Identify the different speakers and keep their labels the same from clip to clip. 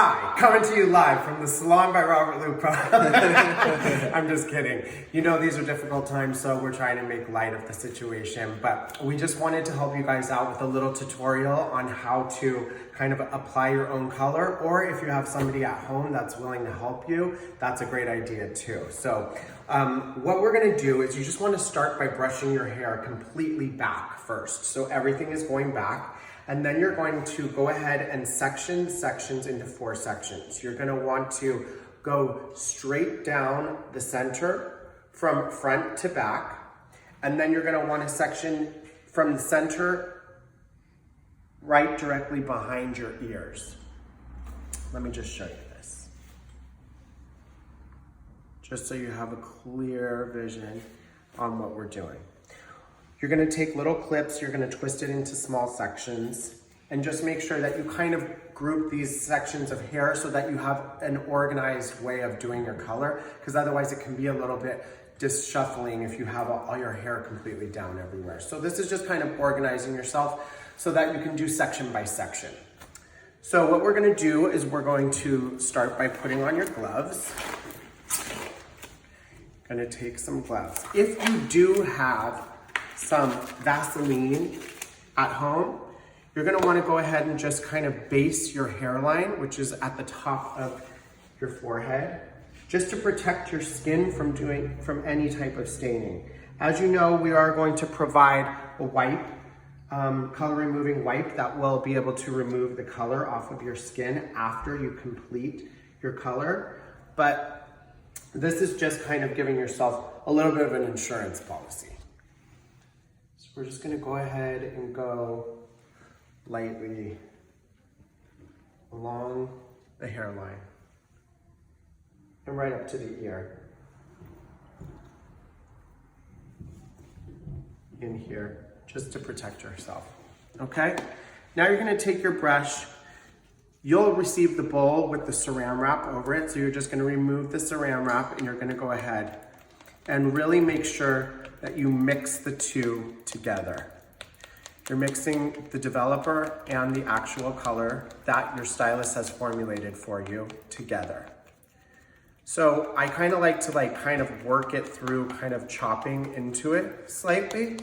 Speaker 1: Hi, coming to you live from the Salon by Robert Lupo. I'm just kidding. You know these are difficult times, so we're trying to make light of the situation, but we just wanted to help you guys out with a little tutorial on how to kind of apply your own color, or if you have somebody at home that's willing to help you, that's a great idea too. So what we're gonna do is you just wanna start by brushing your hair completely back first. So everything is going back. And then you're going to go ahead and section sections into 4 sections. You're gonna want to go straight down the center from front to back. And then you're gonna want to section from the center right directly behind your ears. Let me just show you this. Just so you have a clear vision on what we're doing. You're gonna take little clips, you're gonna twist it into small sections, and just make sure that you kind of group these sections of hair so that you have an organized way of doing your color, because otherwise it can be a little bit disshuffling if you have all your hair completely down everywhere. So this is just kind of organizing yourself so that you can do section by section. So what we're gonna do is we're going to start by putting on your gloves. Gonna take some gloves. If you do have some Vaseline at home, you're gonna wanna go ahead and just kind of base your hairline, which is at the top of your forehead, just to protect your skin from any type of staining. As you know, we are going to provide a wipe, color removing wipe that will be able to remove the color off of your skin after you complete your color. But this is just kind of giving yourself a little bit of an insurance policy. We're just gonna go ahead and go lightly along the hairline and right up to the ear. In here, just to protect yourself, okay? Now you're gonna take your brush. You'll receive the bowl with the saran wrap over it, so you're just gonna remove the saran wrap and you're gonna go ahead and really make sure that you mix the two together. You're mixing the developer and the actual color that your stylist has formulated for you together. So I kind of like to work it through, kind of chopping into it slightly.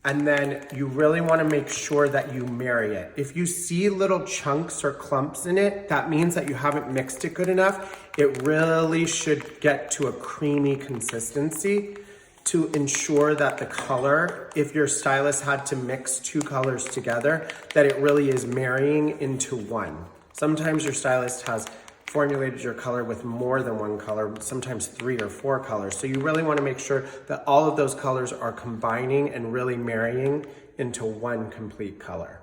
Speaker 1: And then you really want to make sure that you marry it. If you see little chunks or clumps in it, that means that you haven't mixed it good enough. It really should get to a creamy consistency to ensure that the color, if your stylist had to mix 2 colors together, that it really is marrying into one. Sometimes your stylist has formulated your color with more than 1 color, sometimes 3 or 4 colors. So you really want to make sure that all of those colors are combining and really marrying into one complete color.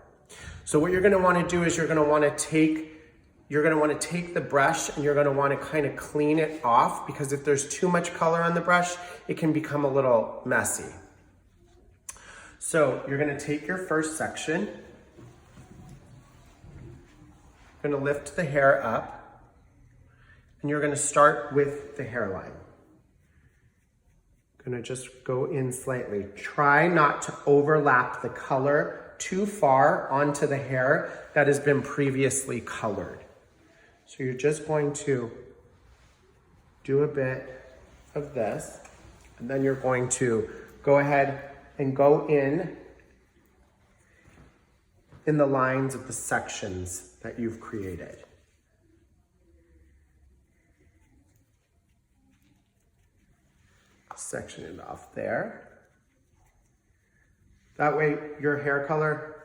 Speaker 1: So what you're going to want to do is you're going to want to take the brush and you're going to want to kind of clean it off, because if there's too much color on the brush, it can become a little messy. So you're going to take your first section, you're going to lift the hair up, and you're gonna start with the hairline. Gonna just go in slightly. Try not to overlap the color too far onto the hair that has been previously colored. So you're just going to do a bit of this, and then you're going to go ahead and go in the lines of the sections that you've created. Section it off there. That way your hair color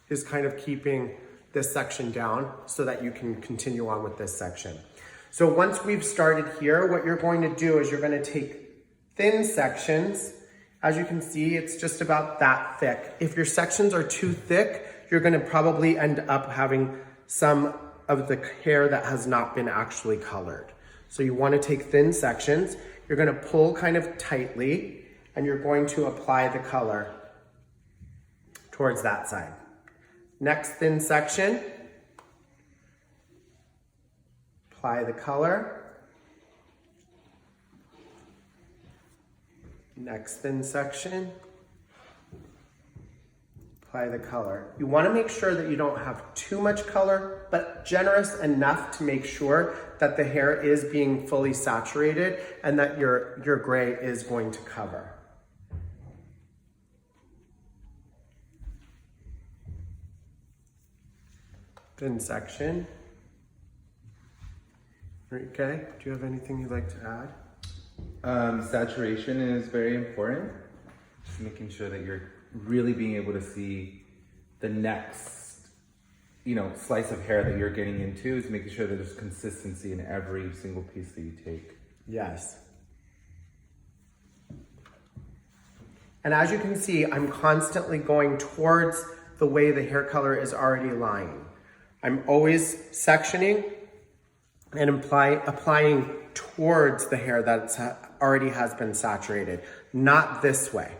Speaker 1: is kind of keeping this section down so that you can continue on with this section. So once we've started here, what you're going to do is you're going to take thin sections. As you can see, it's just about that thick. If your sections are too thick, you're going to probably end up having some of the hair that has not been actually colored. So you want to take thin sections. You're going to pull kind of tightly, and you're going to apply the color towards that side. Next thin section, apply the color. Next thin section, apply the color. You want to make sure that you don't have too much color, but generous enough to make sure that the hair is being fully saturated and that your gray is going to cover. Thin section. Okay, do you have anything you'd like to add?
Speaker 2: Saturation is very important. Just making sure that you're really being able to see the next, slice of hair that you're getting into, is making sure that there's consistency in every single piece that you take.
Speaker 1: Yes. And as you can see, I'm constantly going towards the way the hair color is already lying. I'm always sectioning and applying towards the hair that already has been saturated, not this way.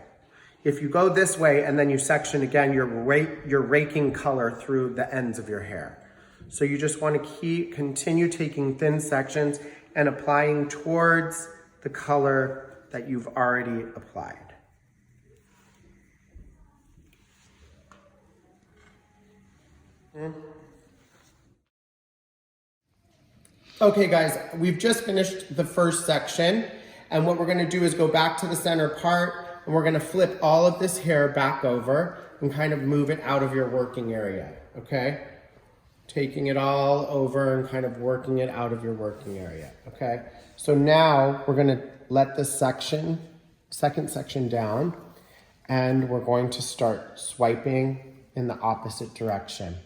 Speaker 1: If you go this way and then you section again, you're raking color through the ends of your hair. So you just want to continue taking thin sections and applying towards the color that you've already applied. Okay guys, we've just finished the first section, and what we're going to do is go back to the center part, and we're going to flip all of this hair back over and kind of move it out of your working area, okay? Taking it all over and kind of working it out of your working area, okay? So now we're going to let this second section down, and we're going to start swiping in the opposite direction.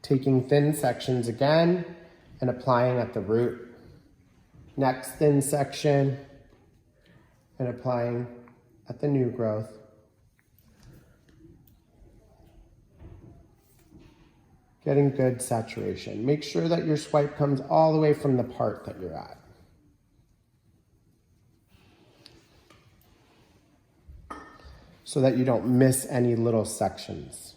Speaker 1: Taking thin sections again and applying at the root. Next thin section and applying at the new growth. Getting good saturation. Make sure that your swipe comes all the way from the part that you're at. So that you don't miss any little sections.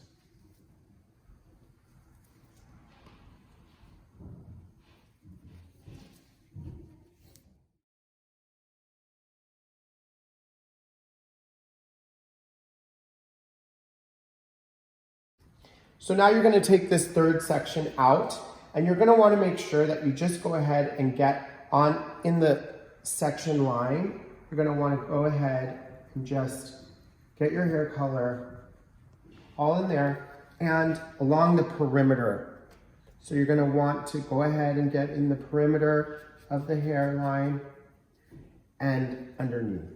Speaker 1: So now you're going to take this third section out, and you're going to want to make sure that you just go ahead and get on in the section line. You're going to want to go ahead and just get your hair color all in there and along the perimeter. So you're going to want to go ahead and get in the perimeter of the hairline and underneath.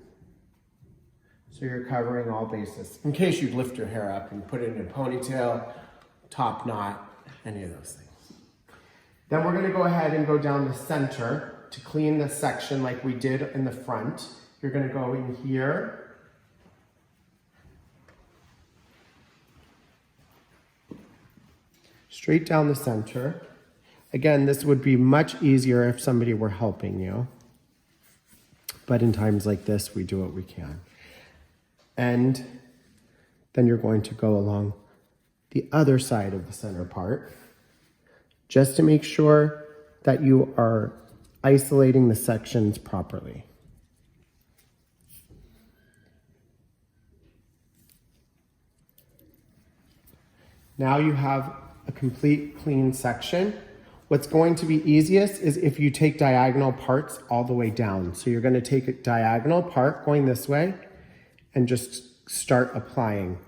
Speaker 1: So you're covering all bases. In case you lift your hair up and put it in a ponytail, top knot, any of those things. Then we're going to go ahead and go down the center to clean the section like we did in the front. You're going to go in here. Straight down the center. Again, this would be much easier if somebody were helping you. But in times like this, we do what we can. And then you're going to go along the other side of the center part, just to make sure that you are isolating the sections properly. Now you have a complete clean section. What's going to be easiest is if you take diagonal parts all the way down. So you're going to take a diagonal part going this way and just start applying.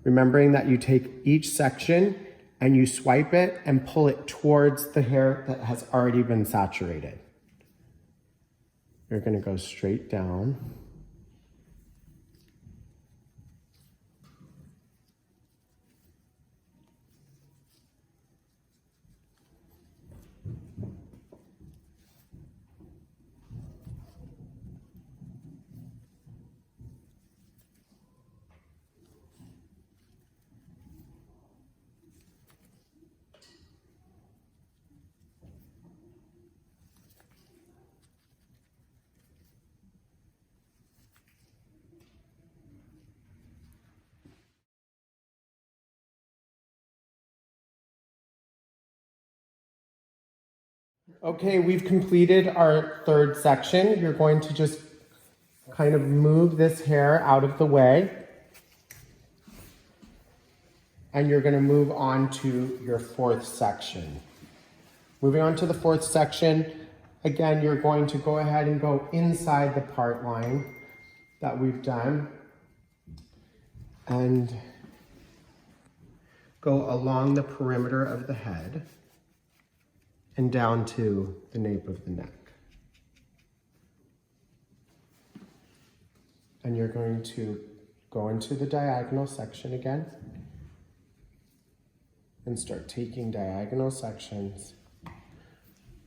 Speaker 1: Remembering that you take each section and you swipe it and pull it towards the hair that has already been saturated. You're going to go straight down. Okay, we've completed our third section. You're going to just kind of move this hair out of the way. and you're going to move on to your fourth section. Moving on to the fourth section, again, you're going to go ahead and go inside the part line that we've done and go along the perimeter of the head and down to the nape of the neck. And you're going to go into the diagonal section again and start taking diagonal sections,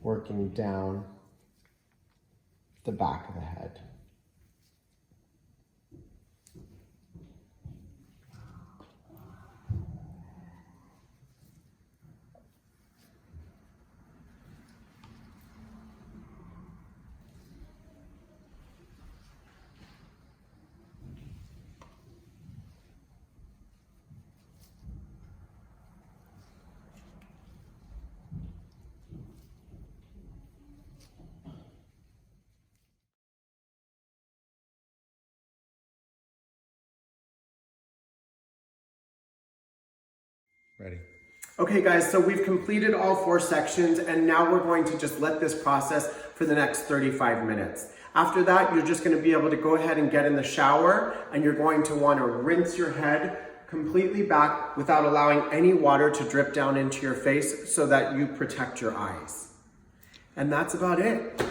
Speaker 1: working down the back of the head.
Speaker 2: Ready.
Speaker 1: Okay guys, so we've completed all 4 sections and now we're going to just let this process for the next 35 minutes. After that, you're just going to be able to go ahead and get in the shower and you're going to want to rinse your head completely back without allowing any water to drip down into your face so that you protect your eyes. And that's about it.